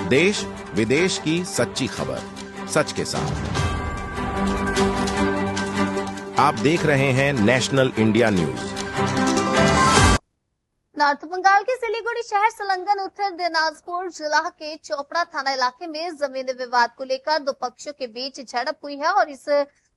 देश विदेश की सच्ची खबर सच के साथ। आप देख रहे हैं national India news. North Bengal के सिलीगुड़ी शहर संलग्न उत्तर दिनाजपुर जिला के चोपड़ा थाना इलाके में जमीनी विवाद को लेकर दो पक्षों के बीच झड़प हुई है और इस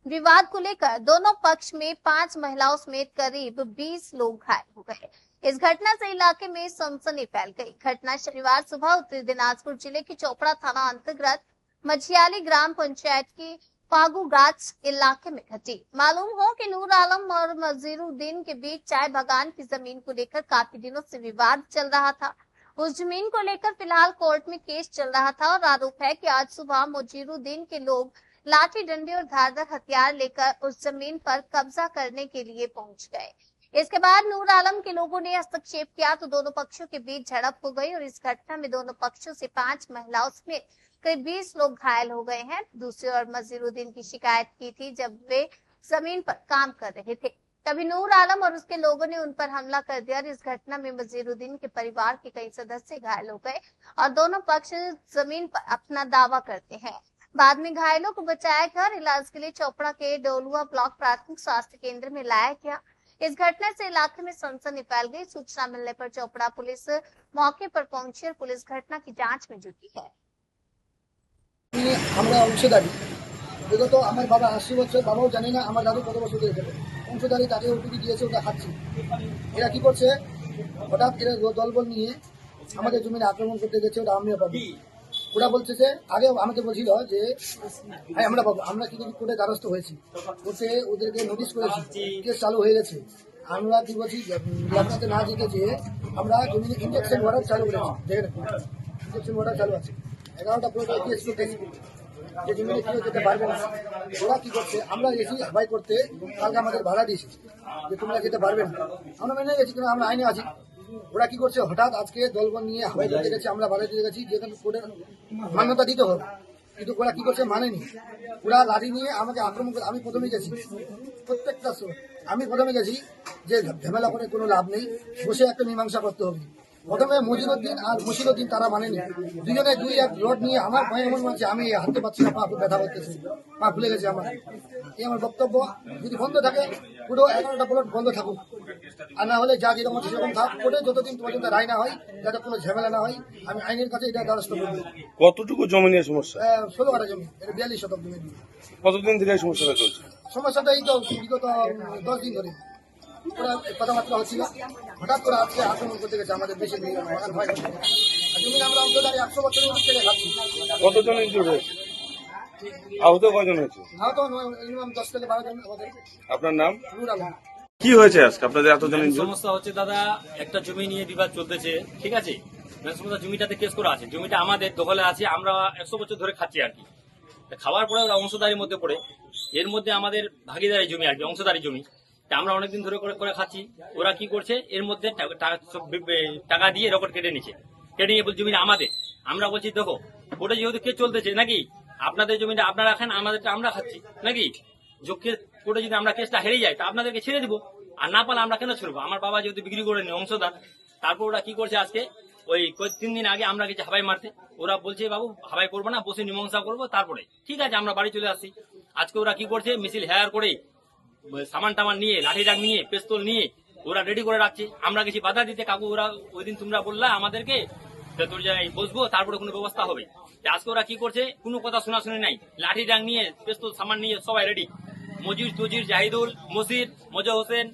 विवाद को लेकर दोनों पक्ष में 5 महिलाओं समेत करीब 20 लोग घायल हो गए। इस घटना से इलाके में सनसनी फैल गई। घटना शनिवार सुबह उत्तर दिनाजपुर जिले के चोपड़ा थाना अंतर्गत मझियाली ग्राम पंचायत की फागुगाछ इलाके में घटी। मालूम हो कि नूर आलम और मजीरुद्दीन के बीच चाय बागान की जमीन को लेकर काफी दिनों से विवाद चल रहा था। उस जमीन को लेकर फिलहाल कोर्ट में केस चल रहा था और आरोप है कि आज सुबह मजीरुद्दीन के लोग लाठी डंडे और धारदार हथियार लेकर उस जमीन पर कब्जा करने के लिए पहुंच गए। इसके बाद नूर आलम के लोगों ने हस्तक्षेप किया तो दोनों पक्षों के बीच झड़प हो गई और इस घटना में दोनों पक्षों से 5 महिलाओं समेत करीब 20 लोग घायल हो गए हैं। दूसरी ओर मजीरुद्दीन की शिकायत की थी जब वे जमीन पर काम कर रहे थे, तभी नूर आलम और उसके लोगों ने उन पर हमला कर दिया। इस घटना में मजीरुद्दीन के परिवार के कई सदस्य घायल हो गए और दोनों पक्ष जमीन पर अपना दावा करते हैं। बाद में घायलों को बचाया गया और इलाज के लिए चोपड़ा के डोलुआ ब्लॉक प्राथमिक स्वास्थ्य केंद्र में लाया गया। इस घटना से इलाके में सनसनी फैल गई। सूचना मिलने पर चोपड़ा पुलिस मौके पर पहुंची और पुलिस घटना की जांच में जुटी है। আমরা অংশীদারি বিগত আমার বাবা 80 বছর, বাবাও জানে না আমার দাদু কত বছর ধরে খেলে অংশীদারি, তাকে ওটুকি দিয়েছে, ওটা খাচ্ছি। এরা কি করছে, হঠাৎ এরা দলবল নিয়ে আমাদের জমিনে আক্রমণ করতে গেছে। ওটা আমিও পাবো, ওরা বলছে যে আগে আমাকে বলছিল যে আমরা পাবো, আমরা কি কোর্টে দ্বারস্থ হয়েছি, কোর্টে ওদেরকে নোটিশ করেছি, কেস চালু হয়ে গেছে। আমরা কি বলছি, আপনাকে না জিতে যে আমরা জমিনে ইনজেকশন ওয়ার্ডার চালু করেছি, দেখেন ইনজেকশন ওয়ার্ডার চালু আছে। 11টা পুরো কেস করতেছি যে জমিনে কেউ যেতে পারবে না। ওরা কি করছে, আমরা এসি হাবাই করতে কালকে আমাদের ভাড়া দিয়েছি যে তোমরা যেতে পারবে না। আমরা মেনে গেছি, কিন্তু আমরা আইনে আছি। ওরা কি করছে, হঠাৎ আজকে দলবল নিয়ে হাবাই করতে গেছে, আমরা ভাড়া দিতে গেছি, যেখানে কোর্টের মান্যতা দিতে হবে, কিন্তু ওরা কি করছে মানেনি। ওরা লাঠি নিয়ে আমাকে আক্রমণ করে, আমি প্রথমে গেছি, প্রত্যেকটা আমি প্রথমে গেছি যে ঝামেলা করে কোনো লাভ নেই, বসে একটা মীমাংসা করতে হবে। প্রথমে মজিরুদ্দিন আর মুশিরুদ্দিন তারা মানেনি, দুজনে 2-1 রড নিয়ে আমার ভয়ে এমন মানছে, আমি হাঁটতে পারছি না, পা ব্যথা করতেছে, পা ফুলে গেছে আমার। এই আমার বক্তব্য, যদি বন্ধ থাকে পুরো 11টা প্লট বন্ধ থাকুক, আর না হলে যা যেরকম আছে সেরকম থাক। কোর্টে যতদিন পর্যন্ত রায় না হয়, যাতে কোনো ঝামেলা না হয়, আমি আইনের কাছে এটা দ্বারস্থ করব। কতটুকু জমি নিয়ে সমস্যা? 16 কাঠা জমি, এটা 42 শতক জমি। কতদিন ধরে এই সমস্যাটা চলছে? সমস্যাটা এই তো বিগত 10 দিন ধরে ওরা কথাবার্তা হচ্ছিল, হঠাৎ করে আজকে আক্রমণ করতে গেছে আমাদের দেশে বাগান ভয় করতে গেছে। আর জমি আমরা অন্তদারি 100 বছরের উপর থেকে খাচ্ছি। কতজন ইনজুর হয়েছে? আহত কয়জন হয়েছে? আহত মিনিমাম 10 থেকে 12 জন আমাদের। আপনার নাম? নূর আলম। কি হয়েছে আজকে আপনাদের এতজন ইনজুর? সমস্যা হচ্ছে দাদা, একটা জমি নিয়ে বিবাদ চলতেছে, ঠিক আছে। জমিটাতে কেস করা আছে, জমিটা আমাদের দখলে আছে, আমরা 100 বছর ধরে খাচ্ছি আর কি। খাওয়ার পরে ওরা অংশদারির মধ্যে পড়ে, এর মধ্যে আমাদের ভাগিদারি জমি আর কি, অংশদারি জমি, আমরা অনেকদিন ধরে করে খাচ্ছি। ওরা কি করছে, এর মধ্যে টাকা দিয়ে রেকর্ড কেটে নিচ্ছে, কেটে নিয়ে বলছে জমিটা আমাদের। আমরা বলছি দেখো ওটা যেহেতু কেস চলতেছে নাকি, আপনাদের জমিটা আপনারা খান, আমাদেরটা আমরা খাচ্ছি নাকি, কোর্টে যদি আমরা কেসটা হেরে যাই তা আপনাদেরকে ছেড়ে দিব, আর না পালে আমরা কেন ছুড়বো? আমার বাবা যেহেতু বিক্রি করে নি অংশদার। তারপর ওরা কি করছে, আজকে ওই 3 দিন আগে আমরা গেছি হাবাই মারতে, ওরা বলছে বাবু হাবাই করবো না, বসে মীমাংসা করবো, তারপরে ঠিক আছে আমরা বাড়ি চলে আসছি। আজকে ওরা কি করছে, মিছিল হেয়ার করে সামান টামান নিয়ে, লাঠি ডাক নিয়ে, পিস্তল নিয়ে ওরা রেডি করে রাখছে। আমরা গেছি বাধা দিতে, কাকু ওরা ওই দিন তোমরা বললা আমাদেরকে তোর জায়গায় বসবো, তারপরে কোনো ব্যবস্থা হবে। আজকে ওরা কি করছে, কোনো কথা শোনাশুনি নাই, লাঠি ডাক নিয়ে, পিস্তল সামান নিয়ে সবাই রেডি। মজির তজির, জাহিদুল, মসির, মজা হোসেন,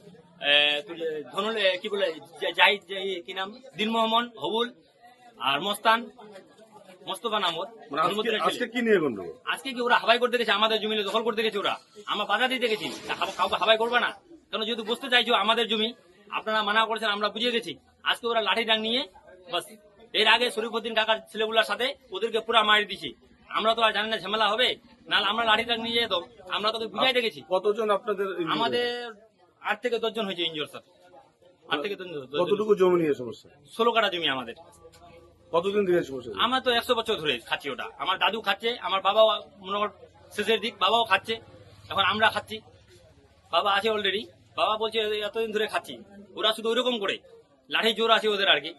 ধনুল কি বলে জাহিদ, কি নাম, দিন মোহাম্মদ, হবুল আর মস্তান, মোস্তফা নামত। আজকে কি নিয়ে গন্ডগোল? আজকে কি ওরা হাবাই করতে গেছে, আমাদের জমি দখল করতে গেছে, ওরা আমরা বাধা দিতে গেছি, কাউকে হাবাই করবে না, কারণ যেহেতু বুঝতে চাইছো আমাদের জমি, আপনারা মানা করেছেন, আমরা বুঝে গেছি। আজকে ওরা লাঠি ডাং নিয়ে বাস, এর আগে শরীফুদ্দিন কাকার ছেলেগুলোর সাথে ওদেরকে পুরা মারি দিছি। আমরা তো আর জানি না ঝামেলা হবে, নাহলে আমরা লাঠি ডাং নিয়ে যেত, আমরা তোকে বুঝাইতে গেছি। কতজন আপনাদের? আমাদের 8 থেকে 10 জন হয়েছে ইনজোর স্যার, 8 থেকে 10 জন। কতটুকু জমি নিয়ে সমস্যা? 16 কাঠা জমি আমাদের। কতদিন ধরে সমস্যা? আমরা তো 100 বছর ধরে খাচ্ছি ওটা, আমার দাদু খাচ্ছে, আমার বাবাও মনে কর শেষের দিক, বাবাও খাচ্ছে, এখন আমরা খাচ্ছি, বাবা আছে অলরেডি, বাবা বলছে এতদিন ধরে খাচ্ছি। ওরা শুধু ওইরকম করে লাঠি জোর আছে ওদের আর কি।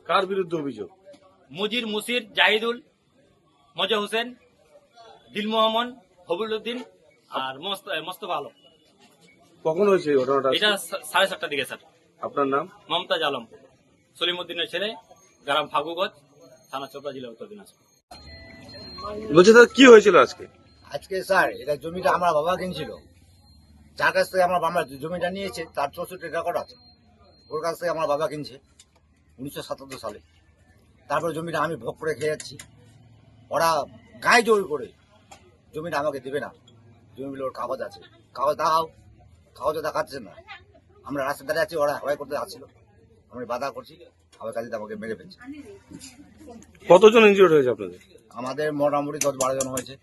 কার বিরুদ্ধে অভিযোগ? মুজির, মুসির, জাহিদুল, মজা হোসেন, দিল মোহাম্মদ, হবুলউদ্দিন আর মোস্তফা আলম। কখন হয়েছে এই ঘটনাটা? এটা 7:30টার দিকে স্যার। আপনার নাম? মমতাজ আলম, সলিমউদ্দিনের ছেলে, গ্রাম ফাগুগঞ্জ, থানা চোপড়া, জেলা উত্তর দিনাজপুর। বলছি দাদা, কি হয়েছিল আজকে? আজকে স্যার এটা জমিটা আমার বাবা কিনছিল, যার কাছ থেকে আমার বাবা জমিটা নিয়েছে তার 64 রেকর্ড আছে, ওর কাছ থেকে আমার বাবা কিনছে 1977 সালে। তারপরে জমিটা আমি ভোগ করে খেয়ে যাচ্ছি, ওরা গায়ে জোর করে জমিটা আমাকে দেবে না। জমিগুলোর কাগজ আছে, কাগজ দেখাও, কাগজও দেখাচ্ছে না। আমরা রাস্তায় দাঁড়িয়ে আছি, ওরা হাওয়াই করতে আসছিল, আমি বাধা করছি, আবার কাজে আমাকে মেরে ফেলছে। কতজন ইনজিওর্ড হয়েছে আপনাদের? আমাদের মোটামুটি 10-12 জন হয়েছে।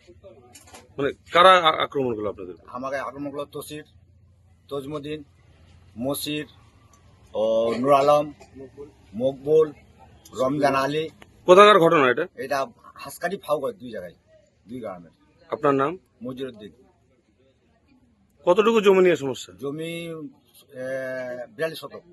মানে কারা আক্রমণ করলো আপনাদের? আমাকে আক্রমণ করলো তসির, তজমুদ্দিন, মসির ও নুর আলম, মকবুল, রমজান আলী। কোথাকার ঘটনা এটা? এটা হাসকাটি ফাউগঞ্জ, 2 জায়গায়, 2 গ্রামের। আপনার নাম? মজিরুদ্দিন। কতটুকু জমি নিয়ে সমস্যা? জমি 42 শতক।